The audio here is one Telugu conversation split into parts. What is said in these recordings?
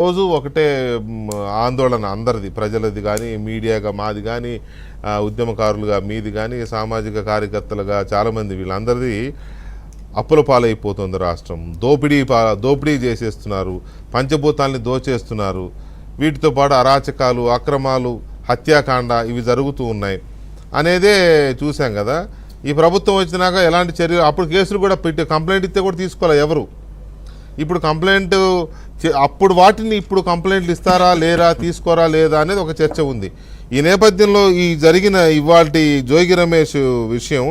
రోజు ఒకటే ఆందోళన అందరిది, ప్రజలది కానీ, మీడియాగా మాది కానీ, ఉద్యమకారులుగా మీది కానీ, సామాజిక కార్యకర్తలుగా చాలామంది వీళ్ళందరిది అప్పుల పాలైపోతుంది రాష్ట్రం. దోపిడీ చేసేస్తున్నారు, పంచభూతాల్ని దోచేస్తున్నారు. వీటితో పాటు అరాచకాలు, అక్రమాలు, హత్యాకాండ ఇవి జరుగుతూ ఉన్నాయి అనేదే చూసాం కదా. ఈ ప్రభుత్వం వచ్చినాక ఎలాంటి చర్యలు, అప్పుడు కేసులు కూడా పెట్టి కంప్లైంట్ ఇస్తే కూడా తీసుకోవాలి ఎవరు. ఇప్పుడు కంప్లైంట్ అప్పుడు వాటిని ఇప్పుడు కంప్లైంట్లు ఇస్తారా లేరా, తీసుకోరా లేదా అనేది ఒక చర్చ ఉంది. ఈ నేపథ్యంలో ఈ జరిగిన ఇవాల్టి జోగి రమేష్ విషయం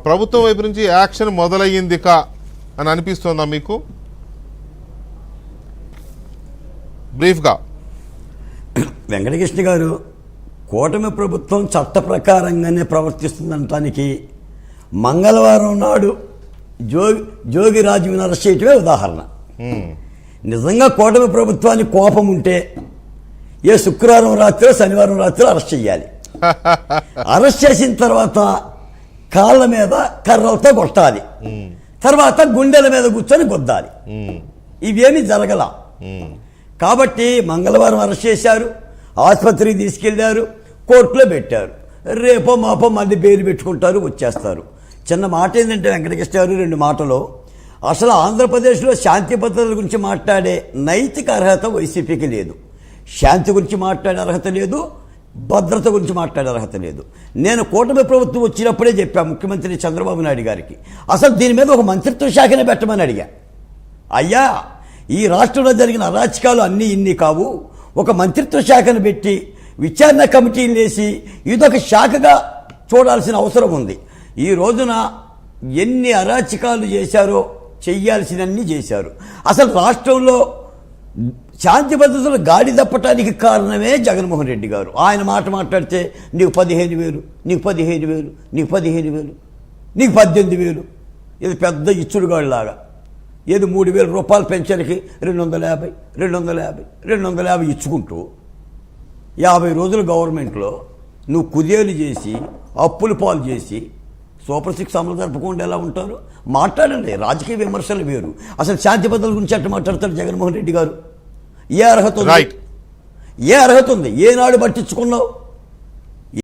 ప్రభుత్వం వైపు నుంచి యాక్షన్ మొదలయ్యింది అని అనిపిస్తుందా మీకు? బ్రీఫ్గా. వెంకటకృష్ణ గారు, కూటమి ప్రభుత్వం చట్ట ప్రకారంగానే ప్రవర్తిస్తుందనటానికి మంగళవారం నాడు జోగిరాజుని అరెస్ట్ చేయటమే ఉదాహరణ. నిజంగా కూటమి ప్రభుత్వానికి కోపం ఉంటే ఏ శుక్రవారం రాత్రి శనివారం రాత్రి అరెస్ట్ చేయాలి. అరెస్ట్ చేసిన తర్వాత కాళ్ళ మీద కర్రలతో కొట్టాలి, తర్వాత గుండెల మీద కూర్చొని గొద్దాలి. ఇవేమీ జరగల. కాబట్టి మంగళవారం అరెస్ట్ చేశారు, ఆసుపత్రికి తీసుకెళ్లారు, కోర్టులో పెట్టారు. రేపో మాపో మళ్ళీ బెయిల్ పెట్టుకుంటారు, వచ్చేస్తారు. చిన్న మాట ఏంటంటే వెంకటకృష్ణ గారు, 2 మాటలు. అసలు ఆంధ్రప్రదేశ్లో శాంతి భద్రతల గురించి మాట్లాడే నైతిక అర్హత వైసీపీకి లేదు. శాంతి గురించి మాట్లాడే అర్హత లేదు, భద్రత గురించి మాట్లాడే అర్హత లేదు. నేను కూటమి ప్రభుత్వం వచ్చినప్పుడే చెప్పా ముఖ్యమంత్రి చంద్రబాబు నాయుడు గారికి, అసలు దీని మీద ఒక మంత్రిత్వ శాఖనే పెట్టమని అడిగా. అయ్యా, ఈ రాష్ట్రంలో జరిగిన అరాచకాలు అన్నీ ఇన్ని కావు, ఒక మంత్రిత్వ శాఖను పెట్టి విచారణ కమిటీలు వేసి ఇదొక శాఖగా చూడాల్సిన అవసరం ఉంది. ఈ రోజున ఎన్ని అరాచకాలు చేశారో చెయ్యాల్సినన్ని చేశారు. అసలు రాష్ట్రంలో శాంతి భద్రతలు గాడి తప్పటానికి కారణమే జగన్మోహన్ రెడ్డి గారు. ఆయన మాట్లాడితే నీకు 15,000, నీకు 15,000, నీకు 15,000, నీకు 18,000, ఇది పెద్ద ఇచ్చుడుగాడిలాగా. ఏది 3,000 రూపాయల పెన్షన్కి 250, 250, 250 ఇచ్చుకుంటూ 50 రోజులు గవర్నమెంట్లో నువ్వు కుదేలు చేసి అప్పులు పాలు చేసి సూపర్ 6 అమలు జరపకుండా ఎలా ఉంటారు? మాట్లాడండి. రాజకీయ విమర్శలు వేరు. అసలు శాంతి భద్రతల గురించి ఎట్లా మాట్లాడతాడు జగన్మోహన్ రెడ్డి గారు? ఏ అర్హత ఉంది? ఏనాడు పట్టించుకున్నావు?